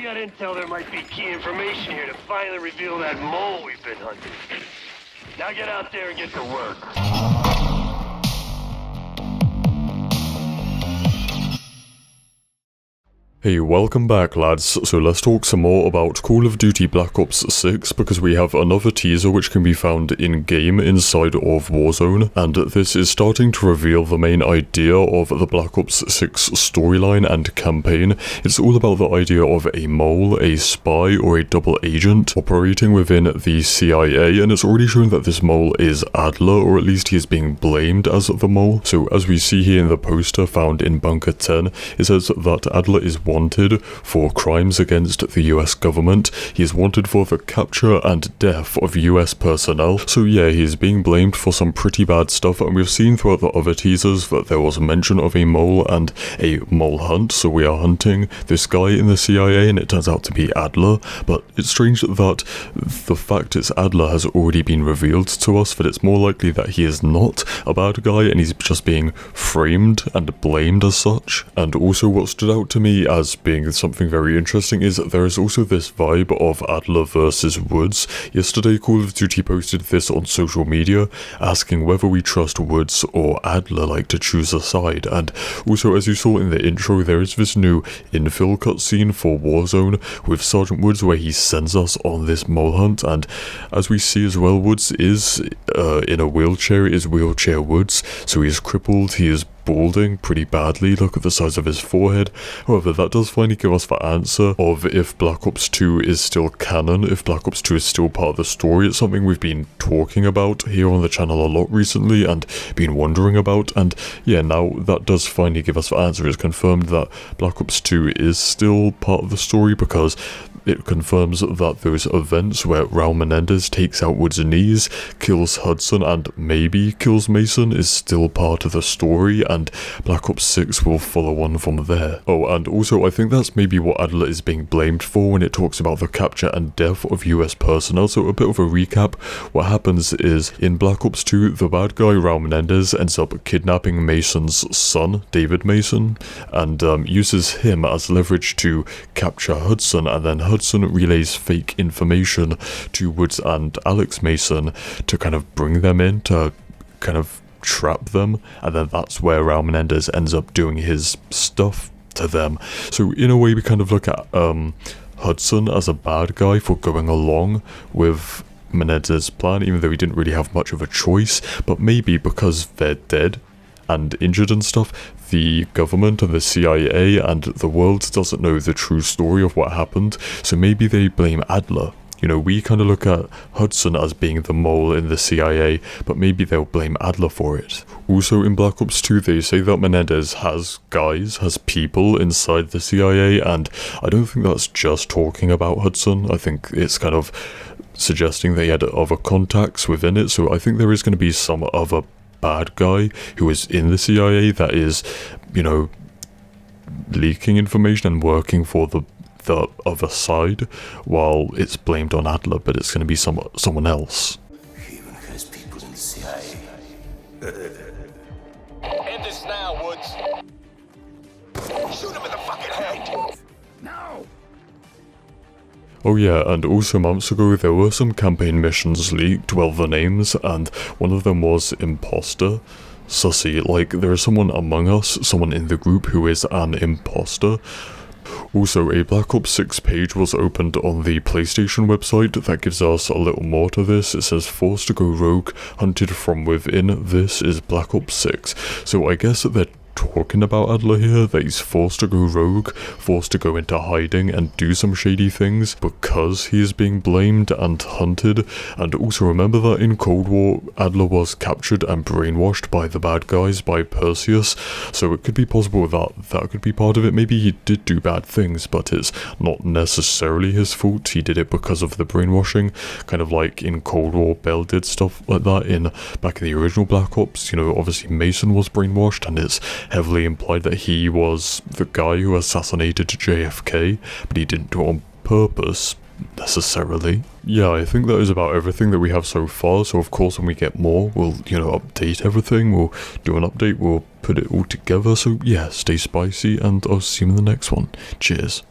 got intel there might be key information here to finally reveal that mole we've been hunting. Now get out there and get to work. Hey, welcome back lads. So let's talk some more about Call of Duty Black Ops 6 because we have another teaser which can be found in-game inside of Warzone, and this is starting to reveal the main idea of the Black Ops 6 storyline and campaign. It's all about the idea of a mole, a spy, or a double agent operating within the CIA, and it's already shown that this mole is Adler, or at least he is being blamed as the mole. So as we see here in the poster found in Bunker 10, it says that Adler is wanted for crimes against the US government. He is wanted for the capture and death of US personnel. So yeah, he is being blamed for some pretty bad stuff, and we've seen throughout the other teasers that there was mention of a mole and a mole hunt. So we are hunting this guy in the CIA and it turns out to be Adler, but it's strange that the fact it's Adler has already been revealed to us, that it's more likely that he is not a bad guy and he's just being framed and blamed as such. And also what stood out to me as being something very interesting is that there is also this vibe of Adler versus Woods. Yesterday Call of Duty posted this on social media asking whether we trust Woods or Adler, like to choose a side. And also, as you saw in the intro, there is this new infill cutscene for Warzone with Sergeant Woods where he sends us on this mole hunt, and as we see as well, Woods is in a wheelchair. It is Wheelchair Woods, so he is crippled, he is balding pretty badly. Look at the size of his forehead. However, that does finally give us the answer of if Black Ops 2 is still canon, if Black Ops 2 is still part of the story. It's something we've been talking about here on the channel a lot recently and been wondering about, and yeah, now that does finally give us the answer. It's confirmed that Black Ops 2 is still part of the story because it confirms that those events where Raul Menendez takes out Woods' knees, kills Hudson, and maybe kills Mason is still part of the story, and Black Ops 6 will follow on from there. Oh, and also I think that's maybe what Adler is being blamed for when it talks about the capture and death of US personnel. So a bit of a recap. What happens is in Black Ops 2, the bad guy Raul Menendez ends up kidnapping Mason's son, David Mason, and uses him as leverage to capture Hudson, and then Hudson relays fake information to Woods and Alex Mason to kind of bring them in, to kind of trap them, and then that's where Raul Menendez ends up doing his stuff to them. So in a way we kind of look at Hudson as a bad guy for going along with Menendez's plan, even though he didn't really have much of a choice, but maybe because they're dead and injured and stuff, the government and the CIA and the world doesn't know the true story of what happened, so maybe they blame Adler. You know, we kind of look at Hudson as being the mole in the CIA, but maybe they'll blame Adler for it. Also in Black Ops 2 they say that Menendez has people inside the CIA, and I don't think that's just talking about Hudson. I think it's kind of suggesting they had other contacts within it, so I think there is going to be some other bad guy who is in the CIA that is, you know, leaking information and working for the other side, while it's blamed on Adler, but it's going to be someone else. He even has people in the CIA. End this now, Woods. Shoot him in the fucking head. No! Oh yeah, and also months ago there were some campaign missions leaked, well, the names, and one of them was Imposter. Sussy, like there is someone among us, someone in the group who is an imposter. Also, a Black Ops 6 page was opened on the PlayStation website that gives us a little more to this. It says, forced to go rogue, hunted from within, this is Black Ops 6. So I guess that they're talking about Adler here, that he's forced to go rogue, forced to go into hiding and do some shady things because he is being blamed and hunted. And also remember that in Cold War, Adler was captured and brainwashed by the bad guys, by Perseus, so it could be possible that that could be part of it. Maybe he did do bad things, but it's not necessarily his fault. He did it because of the brainwashing, kind of like in Cold War, Bell did stuff like that back in the original Black Ops. You know, obviously Mason was brainwashed, and it's heavily implied that he was the guy who assassinated JFK, but he didn't do it on purpose necessarily. Yeah, I think that is about everything that we have so far, so of course when we get more, we'll, you know, update everything, we'll do an update, we'll put it all together. So yeah, stay spicy, and I'll see you in the next one. Cheers.